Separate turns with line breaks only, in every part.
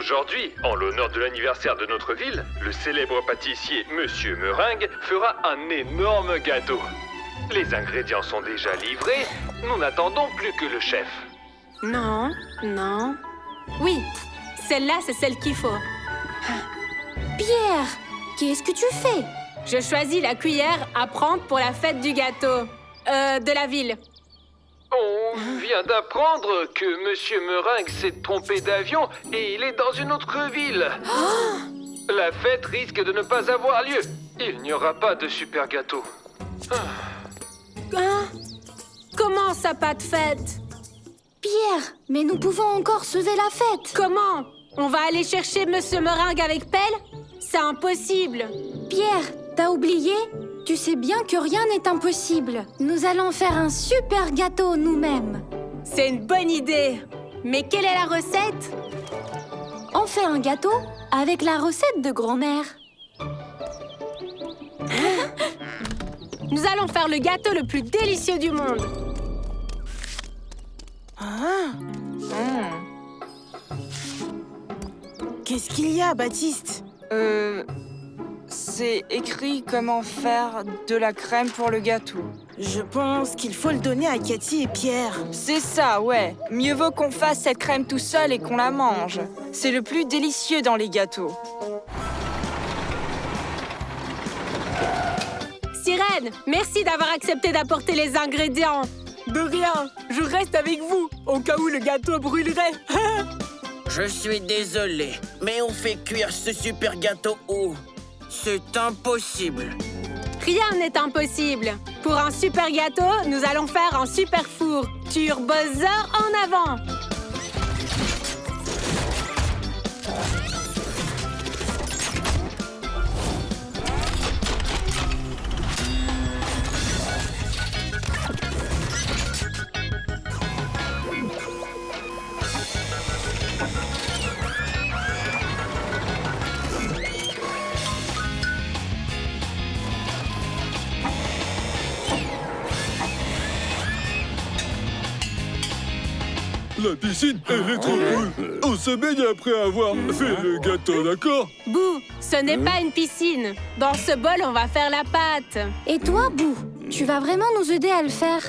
Aujourd'hui, en l'honneur de l'anniversaire de notre ville, le célèbre pâtissier Monsieur Meringue fera un énorme gâteau. Les ingrédients sont déjà livrés, nous n'attendons plus que le chef.
Non, non. Oui, celle-là, c'est celle qu'il faut.
Pierre, qu'est-ce que tu fais?
Je choisis la cuillère à prendre pour la fête du gâteau. De la ville.
On vient d'apprendre que Monsieur Meringue s'est trompé d'avion et il est dans une autre ville. La fête risque de ne pas avoir lieu. Il n'y aura pas de super gâteau.
Hein? Comment ça, pas de fête?
Pierre, mais nous pouvons encore sauver la fête.
Comment? On va aller chercher Monsieur Meringue avec pelle? C'est impossible.
Pierre, t'as oublié? Tu sais bien que rien n'est impossible. Nous allons faire un super gâteau nous-mêmes.
C'est une bonne idée. Mais quelle est la recette?
On fait un gâteau avec la recette de grand-mère.
Nous allons faire le gâteau le plus délicieux du monde.
Qu'est-ce qu'il y a, Baptiste?
C'est écrit comment faire de la crème pour le gâteau.
Je pense qu'il faut le donner à Cathy et Pierre.
C'est ça, ouais. Mieux vaut qu'on fasse cette crème tout seul et qu'on la mange. C'est le plus délicieux dans les gâteaux.
Sirène, merci d'avoir accepté d'apporter les ingrédients.
De rien, je reste avec vous, au cas où le gâteau brûlerait.
Je suis désolé, mais on fait cuire ce super gâteau où? C'est impossible.
Rien n'est impossible. Pour un super gâteau, nous allons faire un super four. Turbozer en avant.
La piscine, elle est trop cool. On se baigne après avoir fait le gâteau, d'accord?
Bouh, ce n'est pas une piscine. Dans ce bol, on va faire la pâte.
Et toi, Bou, tu vas vraiment nous aider à le faire?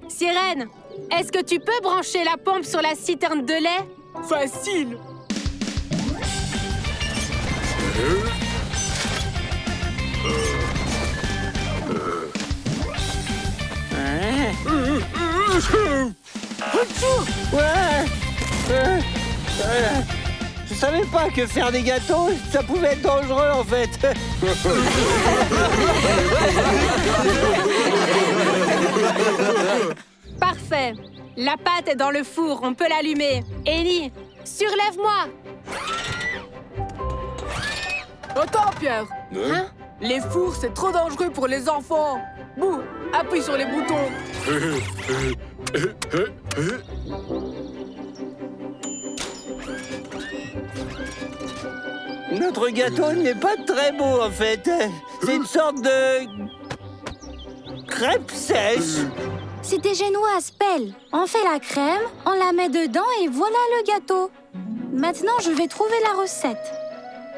Sirène, est-ce que tu peux brancher la pompe sur la citerne de lait?
Facile.
Je savais pas que faire des gâteaux, ça pouvait être dangereux en fait.
Parfait. La pâte est dans le four, on peut l'allumer. Ellie, surlève-moi.
Attends, Pierre. Les fours, c'est trop dangereux pour les enfants. Bouh, appuie sur les boutons.
Notre gâteau n'est pas très beau en fait. C'est une sorte de crêpe sèche.
C'était génoise, Pelle. On fait la crème, on la met dedans et voilà le gâteau. Maintenant, je vais trouver la recette.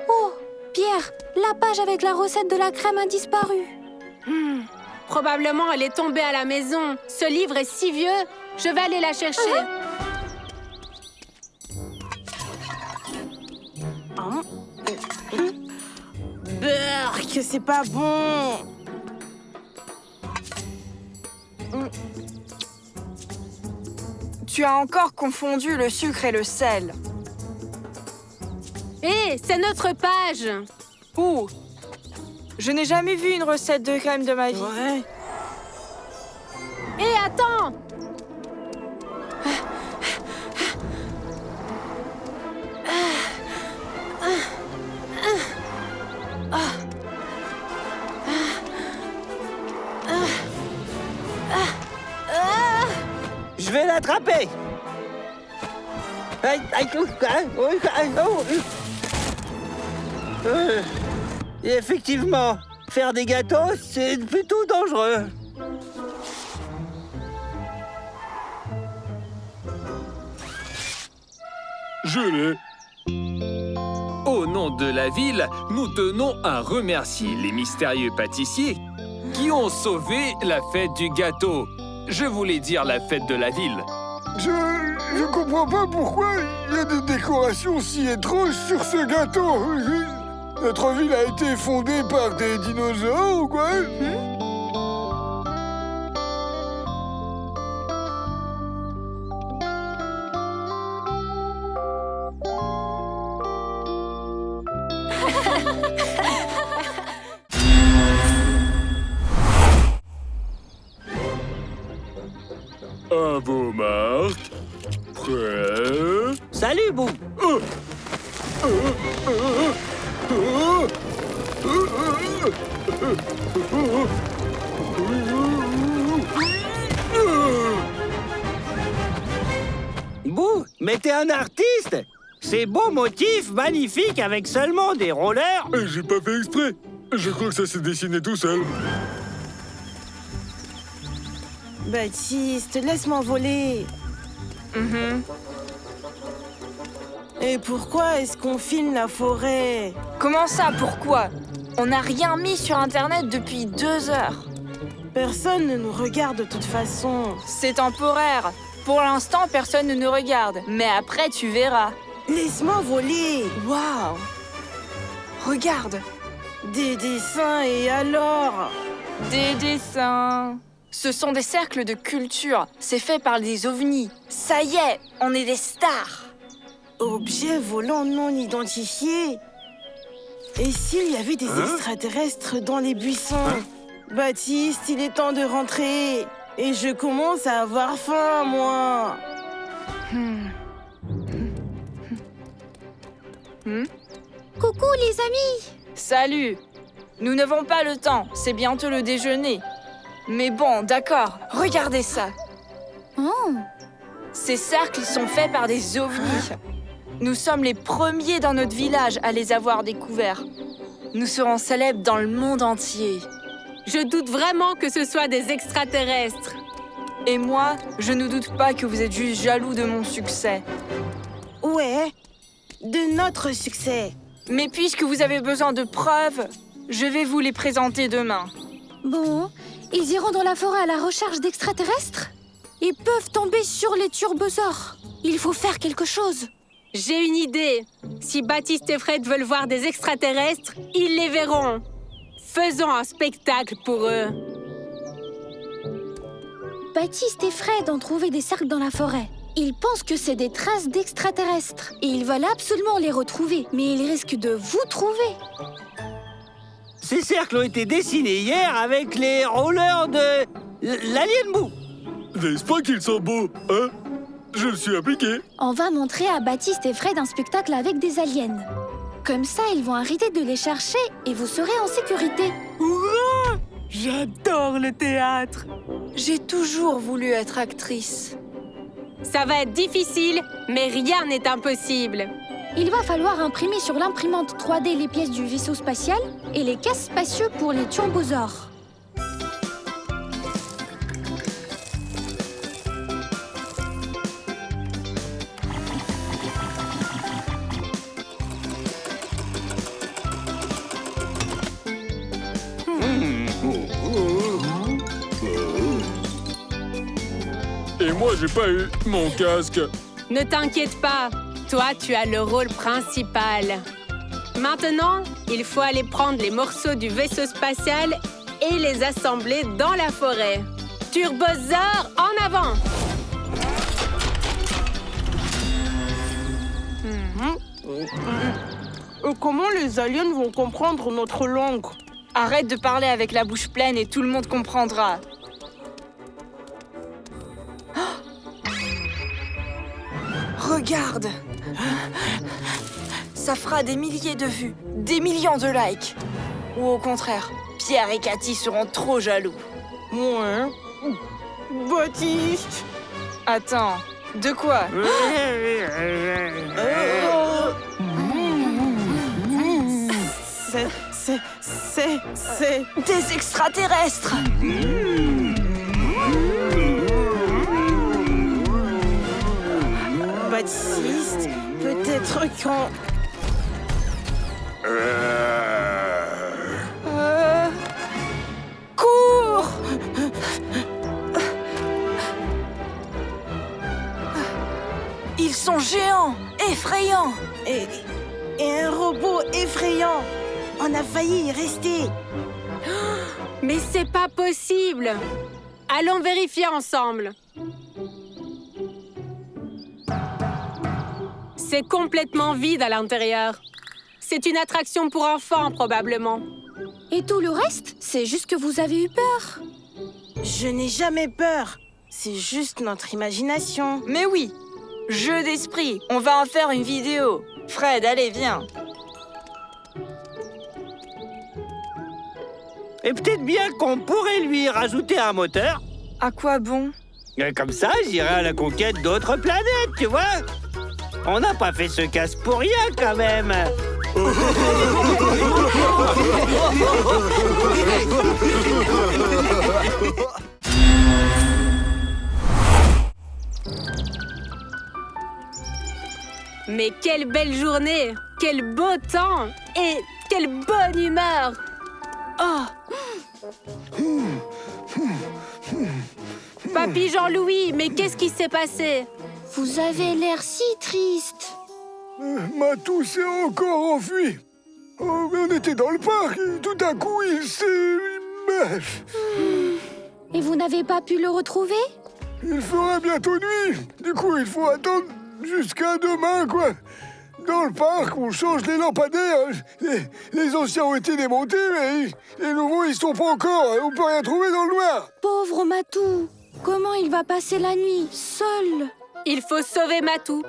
Oh, Pierre, la page avec la recette de la crème a disparu.
Probablement, elle est tombée à la maison. Ce livre est si vieux. Je vais aller la chercher.
Berk, c'est pas bon.
Tu as encore confondu le sucre et le sel.
Hé, c'est notre page.
Ouh! Je n'ai jamais vu une recette de crème de ma vie.
Ouais.
Hé, attends.
Je vais l'attraper. Et effectivement, faire des gâteaux, c'est plutôt dangereux.
Je l'ai.
Au nom de la ville, nous tenons à remercier les mystérieux pâtissiers qui ont sauvé la fête du gâteau. Je voulais dire la fête de la ville.
Je comprends pas pourquoi il y a des décorations si étranges sur ce gâteau. Notre ville a été fondée par des dinosaures ou quoi? À vos marques. Prêt?
Salut, Boo. Boo, mais t'es un artiste. Ces beaux motifs magnifiques avec seulement des rollers.
J'ai pas fait exprès. Je crois que ça s'est dessiné tout seul.
Baptiste, laisse-moi voler. Et pourquoi est-ce qu'on filme la forêt?
Comment ça, pourquoi? On n'a rien mis sur Internet depuis 2 heures.
Personne ne nous regarde de toute façon.
C'est temporaire. Pour l'instant, personne ne nous regarde. Mais après, tu verras.
Laisse-moi voler.
Waouh! Regarde!
Des dessins et alors?
Des dessins. Ce sont des cercles de culture. C'est fait par des ovnis. Ça y est, on est des stars.
Objets volants non identifiés. Et s'il y avait des extraterrestres dans les buissons? Baptiste, il est temps de rentrer. Et je commence à avoir faim, moi.
Coucou les amis!
Salut! Nous n'avons pas le temps. C'est bientôt le déjeuner. Mais bon, d'accord. Regardez ça.
Oh,
Ces cercles sont faits par des ovnis. Nous sommes les premiers dans notre village à les avoir découverts. Nous serons célèbres dans le monde entier.
Je doute vraiment que ce soit des extraterrestres.
Et moi, je ne doute pas que vous êtes juste jaloux de mon succès.
Ouais, de notre succès.
Mais puisque vous avez besoin de preuves, je vais vous les présenter demain.
bon, ils iront dans la forêt à la recherche d'extraterrestres? Ils peuvent tomber sur les turbosaures. Il faut faire quelque chose.
J'ai une idée. Si Baptiste et Fred veulent voir des extraterrestres, ils les verront. Faisons un spectacle pour eux.
Baptiste et Fred ont trouvé des cercles dans la forêt. Ils pensent que c'est des traces d'extraterrestres. Et ils veulent absolument les retrouver. Mais ils risquent de vous trouver.
Ces cercles ont été dessinés hier avec les rollers de l'Alien Boo.
N'est-ce pas qu'ils sont beaux, hein? Je me suis appliqué.
On va montrer à Baptiste et Fred un spectacle avec des aliens. Comme ça, ils vont arrêter de les chercher et vous serez en sécurité.
J'adore le théâtre.
J'ai toujours voulu être actrice.
Ça va être difficile, mais rien n'est impossible.
Il va falloir imprimer sur l'imprimante 3D les pièces du vaisseau spatial et les casques spatiaux pour les turbosaures.
Et moi, j'ai pas eu mon casque.
Ne t'inquiète pas, toi tu as le rôle principal. Maintenant, il faut aller prendre les morceaux du vaisseau spatial et les assembler dans la forêt. Turbosaure, en avant!
Comment les aliens vont comprendre notre langue?
Arrête de parler avec la bouche pleine et tout le monde comprendra. Regarde! Ça fera des milliers de vues, des millions de likes. Ou au contraire, Pierre et Cathy seront trop jaloux.
Ouais. Baptiste!
Attends, de quoi?
C'est...
Des extraterrestres!
Baptiste, peut-être d'être quand...
Cours! Ils sont géants, effrayants.
Et un robot effrayant. On a failli y rester.
Mais c'est pas possible! Allons vérifier ensemble. C'est complètement vide à l'intérieur. C'est une attraction pour enfants, probablement.
Et tout le reste, c'est juste que vous avez eu peur.
Je n'ai jamais peur. C'est juste notre imagination.
Mais oui, jeu d'esprit, on va en faire une vidéo. Fred, allez, viens.
Et peut-être bien qu'on pourrait lui rajouter un moteur.
À quoi bon?
Et comme ça, j'irai à la conquête d'autres planètes, tu vois. On n'a pas fait ce casse pour rien, quand même.
Mais quelle belle journée! Quel beau temps! Et quelle bonne humeur! Oh! Papy Jean-Louis, mais qu'est-ce qui s'est passé?
Vous avez l'air si triste.
Matou s'est encore enfui. Oh, mais on était dans le parc et tout à coup, il s'est...
Et vous n'avez pas pu le retrouver?
Il fera bientôt nuit. Du coup, il faut attendre jusqu'à demain, quoi. Dans le parc, on change les lampadaires. Les anciens ont été démontés, mais les nouveaux, ils sont pas encore. On peut rien trouver dans le noir.
Pauvre Matou. Comment il va passer la nuit, seul?
Il faut sauver Matou.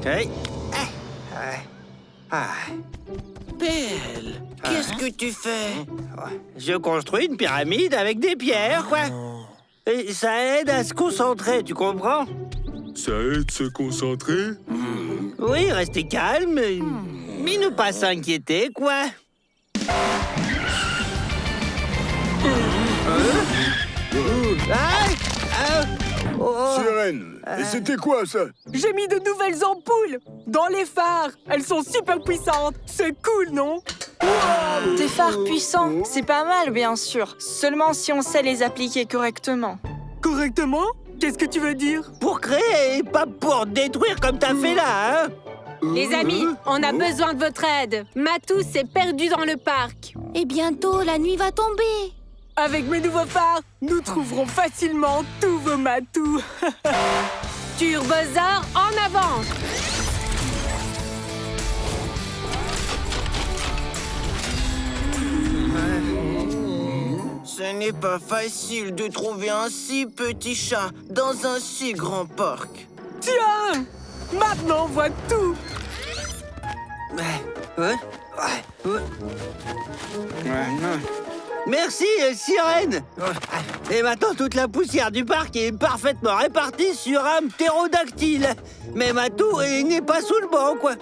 Hey.
Pelle, qu'est-ce que tu fais?
Je construis une pyramide avec des pierres, quoi. Et ça aide à se concentrer, tu comprends?
Ça aide de se concentrer.
Oui, rester calme, mais ne pas s'inquiéter, quoi.
Sirène, et c'était quoi, ça?
J'ai mis de nouvelles ampoules dans les phares. Elles sont super puissantes. C'est cool, non?
Des phares puissants, c'est pas mal, bien sûr. Seulement si on sait les appliquer correctement.
Correctement? Qu'est-ce que tu veux dire?
Pour créer, et pas pour détruire comme t'as fait là, hein?
Les amis, on a besoin de votre aide. Matou s'est perdu dans le parc.
Et bientôt, la nuit va tomber.
Avec mes nouveaux phares, nous trouverons facilement tous vos Matous.
Turbosaur, en avant!
Ce n'est pas facile de trouver un si petit chat dans un si grand parc.
Tiens! Maintenant, on voit tout.
Merci, Sirène. Et maintenant, toute la poussière du parc est parfaitement répartie sur un ptérodactyle. Mais Matou n'est pas sous le banc, quoi.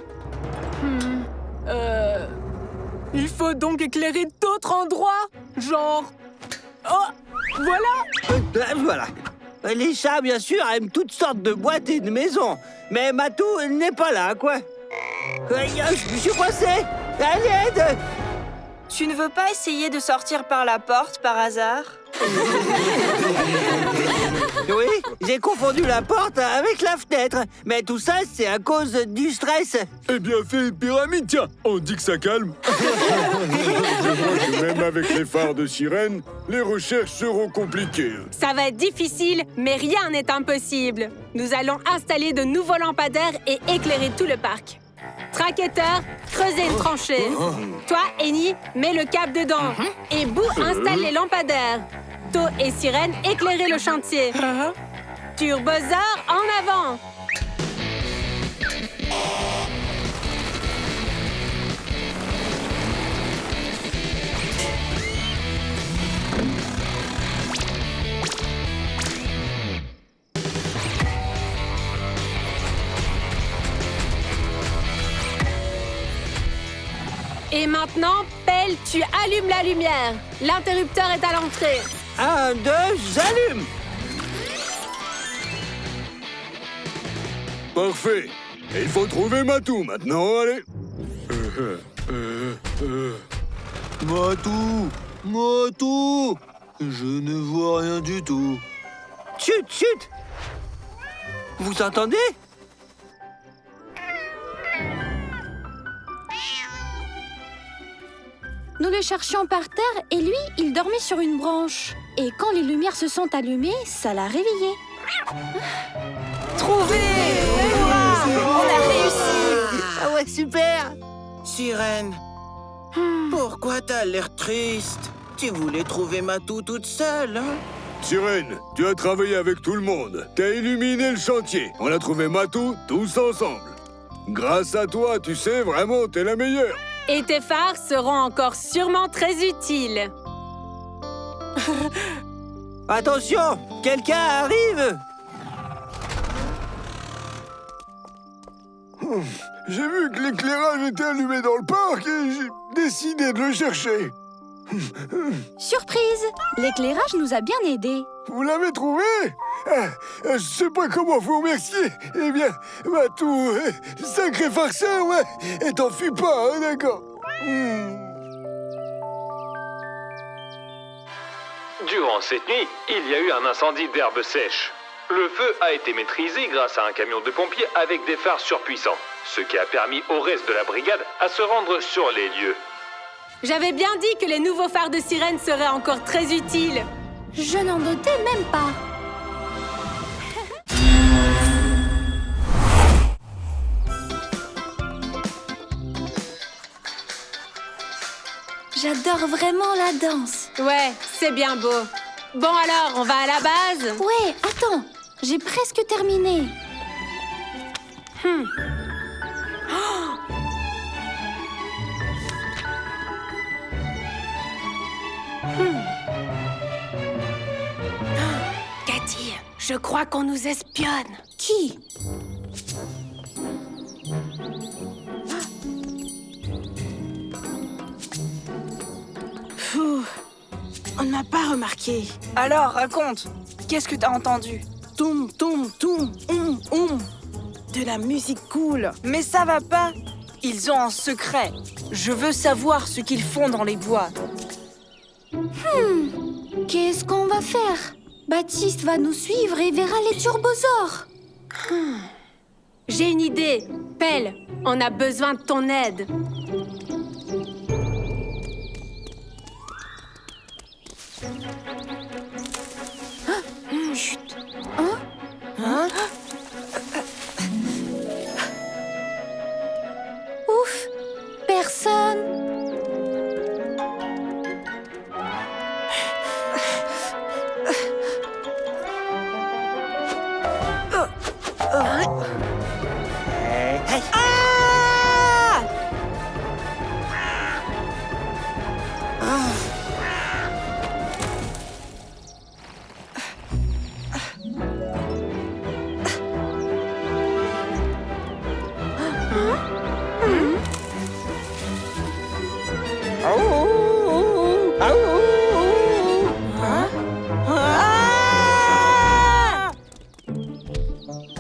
Il faut donc éclairer d'autres endroits. Genre... Oh! Voilà!
Voilà. Les chats, bien sûr, aiment toutes sortes de boîtes et de maisons. Mais Matou n'est pas là, quoi. Je suis coincé. À l'aide!
Tu ne veux pas essayer de sortir par la porte, par hasard?
Oui, j'ai confondu la porte avec la fenêtre. Mais tout ça, c'est à cause du stress.
Eh bien fait, pyramide, tiens. On dit que ça calme. Je vois que même avec les phares de sirène, les recherches seront compliquées.
Ça va être difficile, mais rien n'est impossible. Nous allons installer de nouveaux lampadaires et éclairer tout le parc. Tracketeur, creusez une tranchée. Toi, Eni, mets le câble dedans. Et Boo installe les lampadaires. To et Sirène, éclairez le chantier. Turbosaur, en avant! Et maintenant, Pelle, tu allumes la lumière. L'interrupteur est à l'entrée.
1, 2, j'allume.
Parfait. Et il faut trouver Matou maintenant, allez.
Matou! Matou! Je ne vois rien du tout.
Chut, chut! Vous entendez?
Nous le cherchions par terre et lui, il dormait sur une branche. Et quand les lumières se sont allumées, ça l'a réveillé.
Trouvé! Hurrah! On a réussi!
Ah ouais, super!
Sirène, pourquoi t'as l'air triste? Tu voulais trouver Matou toute seule, hein?
Sirène, tu as travaillé avec tout le monde. T'as illuminé le chantier. On a trouvé Matou tous ensemble. Grâce à toi, tu sais, vraiment, t'es la meilleure.
Et tes phares seront encore sûrement très utiles.
Attention! Quelqu'un arrive!
J'ai vu que l'éclairage était allumé dans le parc et j'ai décidé de le chercher.
Surprise! L'éclairage nous a bien aidés.
Vous l'avez trouvé? Je sais pas comment vous remercier. Eh bien, Matou, sacré farceur, ouais. Et t'en fuis pas, hein, d'accord?
Durant cette nuit, il y a eu un incendie d'herbes sèches. Le feu a été maîtrisé grâce à un camion de pompiers avec des phares surpuissants, ce qui a permis au reste de la brigade à se rendre sur les lieux.
J'avais bien dit que les nouveaux phares de sirène seraient encore très utiles.
Je n'en doutais même pas. J'adore vraiment la danse.
Ouais, c'est bien beau. Bon alors, on va à la base?
Ouais, attends, j'ai presque terminé.
Cathy, je crois qu'on nous espionne.
Qui?
Pfff, on ne m'a pas remarqué.
Alors, raconte. Qu'est-ce que t'as entendu?
Toum, toum, toum, De la musique cool.
Mais ça va pas. Ils ont un secret. Je veux savoir ce qu'ils font dans les bois.
Qu'est-ce qu'on va faire? Baptiste va nous suivre et verra les turbosaures.
J'ai une idée. Pelle, on a besoin de ton aide.
Chut. Ouf, personne.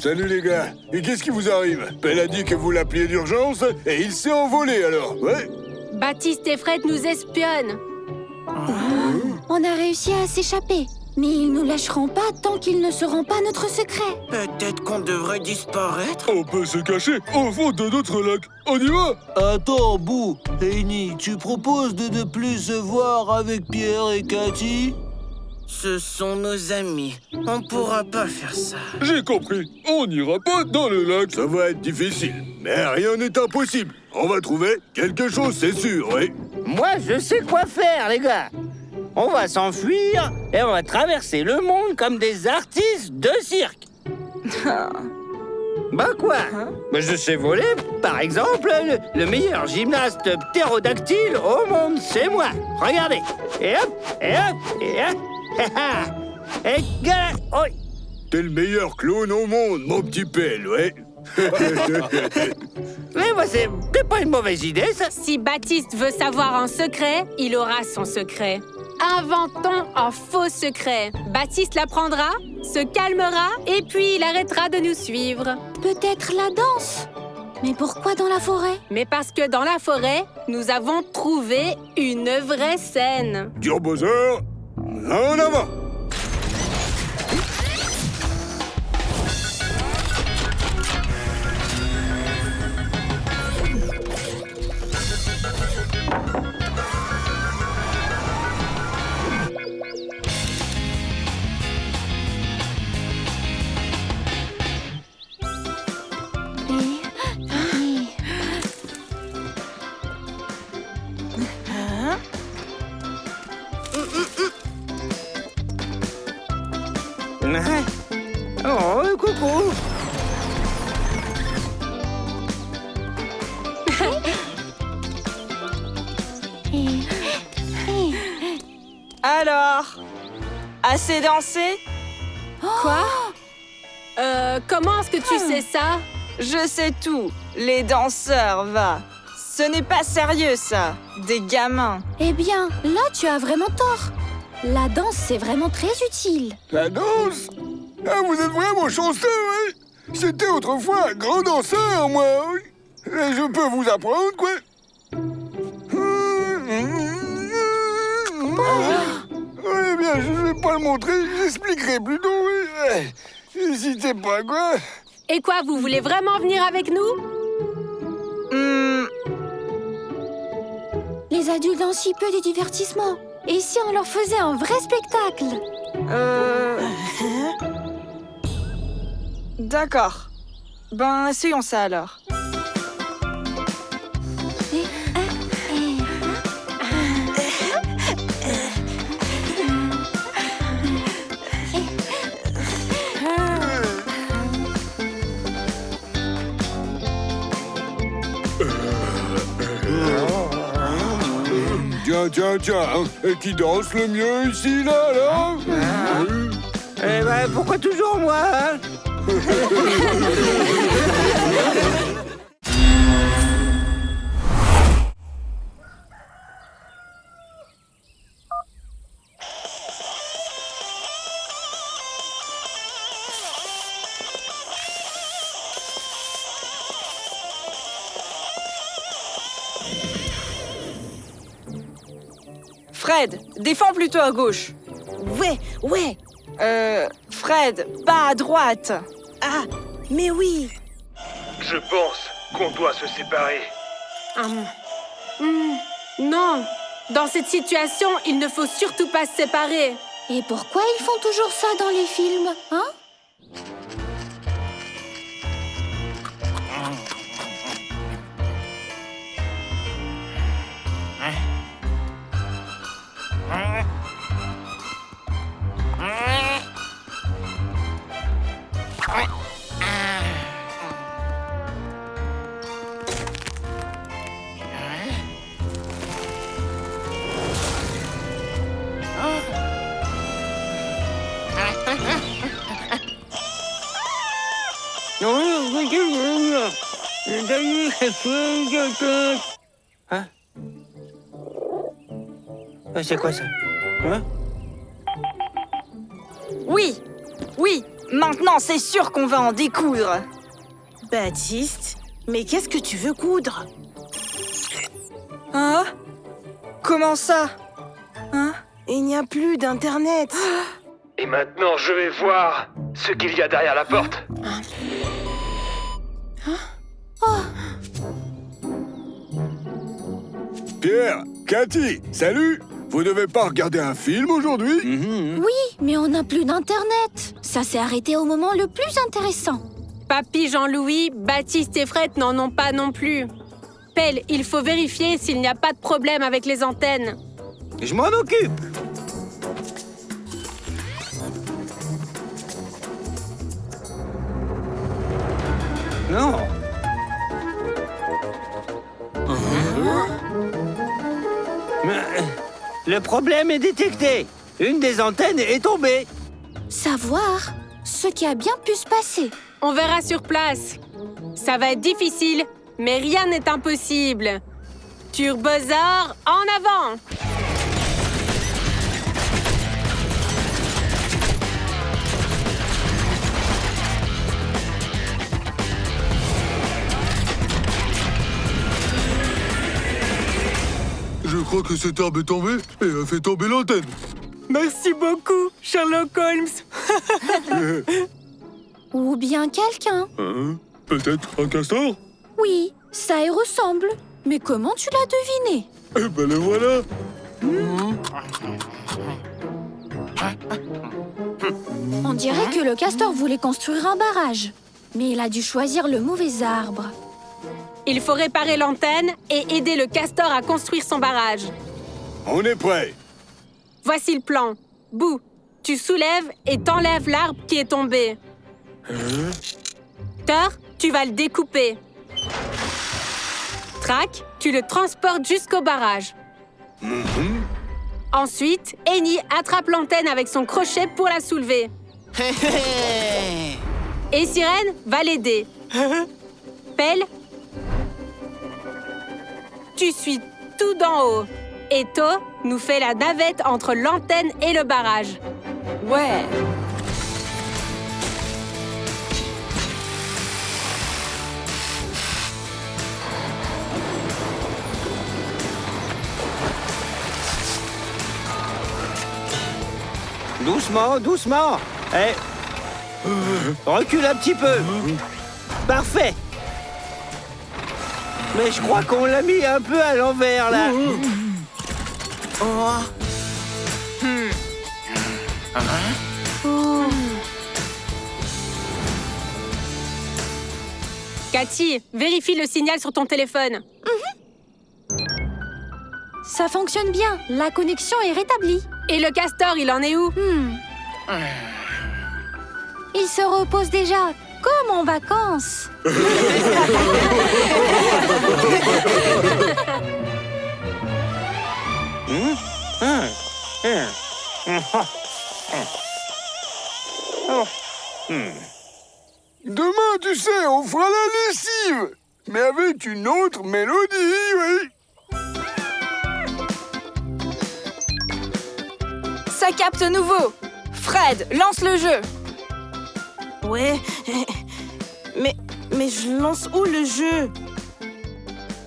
Salut les gars, et qu'est-ce qui vous arrive? Pelle a dit que vous l'appeliez d'urgence et il s'est envolé alors, ouais?
Baptiste et Fred nous espionnent.
On a réussi à s'échapper, mais ils nous lâcheront pas tant qu'ils ne sauront pas notre secret.
Peut-être qu'on devrait disparaître?
On peut se cacher au fond de notre lac. On y va?
Attends, Bou. Eni, tu proposes de ne plus se voir avec Pierre et Cathy?
Ce sont nos amis. On pourra pas faire ça.
J'ai compris. On n'ira pas dans le lac. Ça va être difficile, mais rien n'est impossible. On va trouver quelque chose, c'est sûr, oui.
Moi, je sais quoi faire, les gars. On va s'enfuir et on va traverser le monde comme des artistes de cirque. Bah quoi? Bah, je sais voler, par exemple, le meilleur gymnaste ptérodactyle au monde, c'est moi. Regardez. Et hop, et hop, et hop. Et gars, oh.
T'es le meilleur clown au monde, mon petit Pelle, ouais.
Mais moi, c'est pas une mauvaise idée, ça.
Si Baptiste veut savoir un secret, il aura son secret. Inventons un faux secret. Baptiste l'apprendra, se calmera et puis il arrêtera de nous suivre.
Peut-être la danse? Mais pourquoi dans la forêt?
Mais parce que dans la forêt, nous avons trouvé une vraie scène.
Dur Bowser, en avant!
Oh, coucou.
Alors, assez dansé?
Quoi? Comment est-ce que tu sais ça?
Je sais tout. Les danseurs, va. Ce n'est pas sérieux, ça. Des gamins.
Eh bien, là, tu as vraiment tort. La danse, c'est vraiment très utile.
La danse? Ah, vous êtes vraiment chanceux, oui! C'était autrefois un grand danseur, moi, oui. Et je peux vous apprendre, quoi. Oui, bien, je ne vais pas le montrer, j'expliquerai plutôt, oui. N'hésitez pas, quoi.
Et quoi, vous voulez vraiment venir avec nous?
Les adultes ont si peu de divertissement. Et si on leur faisait un vrai spectacle?
D'accord. Ben, essayons ça alors.
Tiens, et qui danse le mieux ici, là, là?
Eh ben, pourquoi toujours moi, hein?
Fred, défends plutôt à gauche.
Ouais.
Fred, pas à droite.
Ah, mais oui.
Je pense qu'on doit se séparer.
Non. Dans cette situation, il ne faut surtout pas se séparer.
Et pourquoi ils font toujours ça dans les films, hein?
Hein? C'est quoi ça? Hein?
Oui, maintenant c'est sûr qu'on va en découdre.
Baptiste, mais qu'est-ce que tu veux coudre?
Hein? Comment ça? Hein?
Il n'y a plus d'Internet.
Et maintenant, je vais voir ce qu'il y a derrière la porte.
Pierre, Cathy, salut! Vous devez pas regarder un film aujourd'hui?
Oui, mais on n'a plus d'Internet. Ça s'est arrêté au moment le plus intéressant.
Papy Jean-Louis, Baptiste et Fred n'en ont pas non plus. Pelle, il faut vérifier s'il n'y a pas de problème avec les antennes.
Je m'en occupe. Non. Le problème est détecté. Une des antennes est tombée.
Savoir ce qui a bien pu se passer.
On verra sur place. Ça va être difficile, mais rien n'est impossible. Turbosaur, en avant!
Je crois que cet arbre est tombé et a fait tomber l'antenne.
Merci beaucoup, Sherlock Holmes.
Ou bien quelqu'un.
Peut-être un castor?
Oui, ça y ressemble. Mais comment tu l'as deviné?
Eh ben le voilà.
On dirait que le castor voulait construire un barrage. Mais il a dû choisir le mauvais arbre.
Il faut réparer l'antenne et aider le castor à construire son barrage.
On est prêt.
Voici le plan. Boo, tu soulèves et t'enlèves l'arbre qui est tombé. Thor, tu vas le découper. Track, tu le transportes jusqu'au barrage. Ensuite, Eni attrape l'antenne avec son crochet pour la soulever. Et Sirène va l'aider. Pelle, tu suis tout d'en haut. Et To nous fait la navette entre l'antenne et le barrage.
Ouais.
Doucement, doucement. Eh, recule un petit peu. Parfait. Mais je crois qu'on l'a mis un peu à l'envers, là.
Cathy, vérifie le signal sur ton téléphone.
Ça fonctionne bien. La connexion est rétablie.
Et le castor, il en est où?
Il se repose déjà, comme en vacances.
Demain, tu sais, on fera la lessive. Mais avec une autre mélodie, oui.
Ça capte nouveau. Fred, lance le jeu.
Ouais. Mais je lance où le jeu?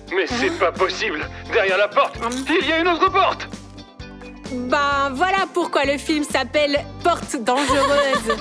Mais c'est pas possible. Derrière la porte, il y a une autre porte.
Ben voilà pourquoi le film s'appelle Porte dangereuse.